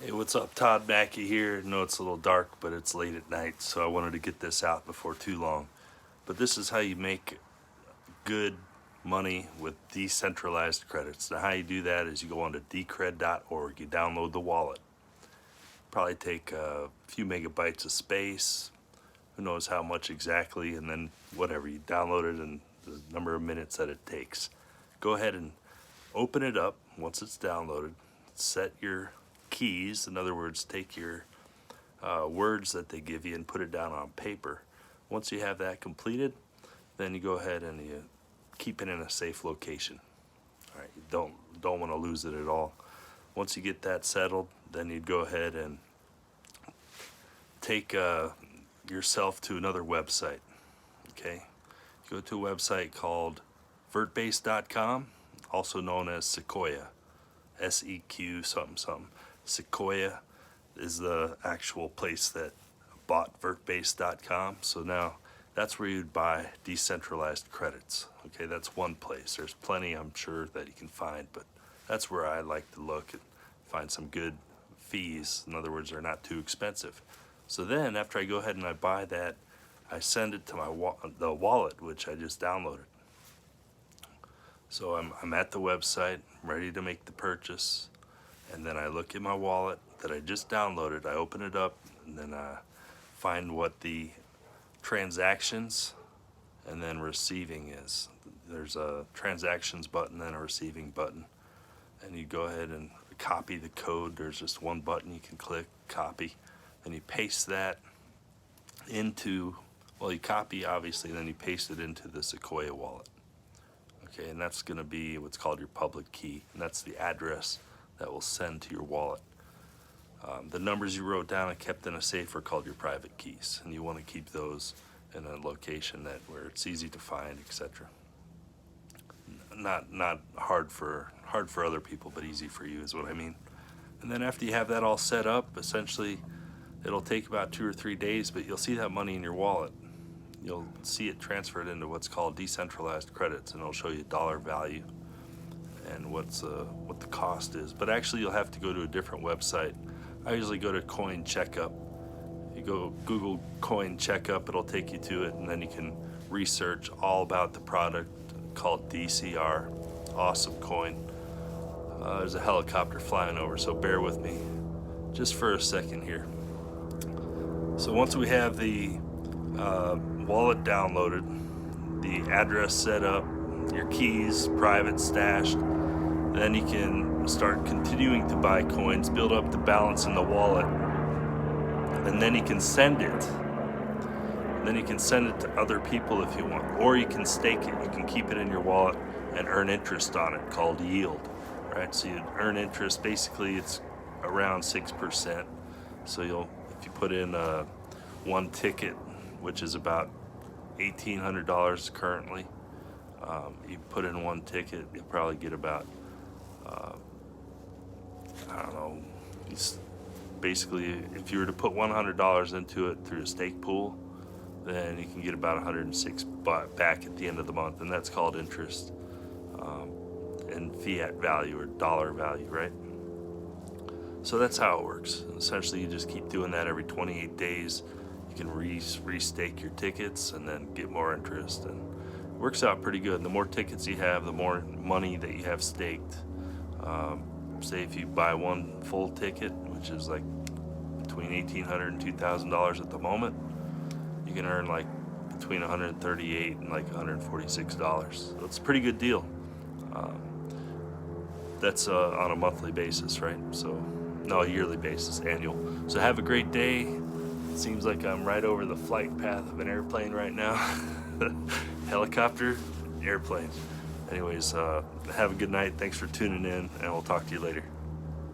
Hey, what's up? Todd Mackey here. I know it's a little dark, but it's late at night, so I wanted to get this out before too long. But this is how you make good money with decentralized credits. Now, how you do that is you go onto decred.org, you download the wallet. Probably take a few megabytes of space, who knows how much exactly, and then whatever, you download it and the number of minutes that it takes. Go ahead and open it up once it's downloaded. Set your keys, in other words, take your words that they give you and put it down on paper. Once you have that completed, then you go ahead and you keep it in a safe location. All right, you don't want to lose it at all. Once you get that settled, then you'd go ahead and take yourself to another website. Okay, you go to a website called vertbase.com, also known as Sequoia, SEQ something something. Sequoia is the actual place that bought vertbase.com. So now that's where you'd buy decentralized credits. Okay, that's one place. There's plenty, I'm sure, that you can find, but that's where I like to look and find some good fees. In other words, they're not too expensive. So then after I go ahead and I buy that, I send it to my the wallet, which I just downloaded. So I'm at the website, ready to make the purchase, and then I look at my wallet that I just downloaded. I open it up, and then I find what the transactions and then receiving is. There's a transactions button and a receiving button, and you go ahead and copy the code. There's just one button you can click, copy, and you paste that into, well, you copy obviously, then you paste it into the Sequoia wallet. Okay, and that's going to be what's called your public key, and that's the address that will send to your wallet. The numbers you wrote down and kept in a safe are called your private keys, and you want to keep those in a location where it's easy to find, etc. Not hard for other people, but easy for you is what I mean. And then after you have that all set up, essentially it'll take about 2 or 3 days, but you'll see that money in your wallet. You'll see it transferred into what's called decentralized credits, and it'll show you dollar value and what the cost is. But actually, you'll have to go to a different website. I usually go to Coin Checkup. You go Google Coin Checkup, it'll take you to it, and then you can research all about the product called DCR. Awesome coin. There's a helicopter flying over, so bear with me just for a second here. So once we have the wallet downloaded, the address set up, your keys private stashed, then you can start continuing to buy coins, build up the balance in the wallet, and then you can send it. And then you can send it to other people if you want, or you can stake it. You can keep it in your wallet and earn interest on it, called yield. Right? So you earn interest. Basically, it's around 6%. So if you put in one ticket, which is about $1,800 currently. You put in one ticket, you'll probably get about, I don't know, basically if you were to put $100 into it through a stake pool, then you can get about 106 back at the end of the month, and that's called interest in fiat value or dollar value, right? So that's how it works. Essentially, you just keep doing that every 28 days. You can restake your tickets and then get more interest, and it works out pretty good. The more tickets you have, the more money that you have staked. Say if you buy one full ticket, which is like between $1,800 and $2,000 at the moment, you can earn like between $138 and like $146. So it's a pretty good deal. That's on a monthly basis, right? So no, a yearly basis, annual. So have a great day. Seems like I'm right over the flight path of an airplane right now. Helicopter, airplane. Anyways, have a good night. Thanks for tuning in, and we'll talk to you later.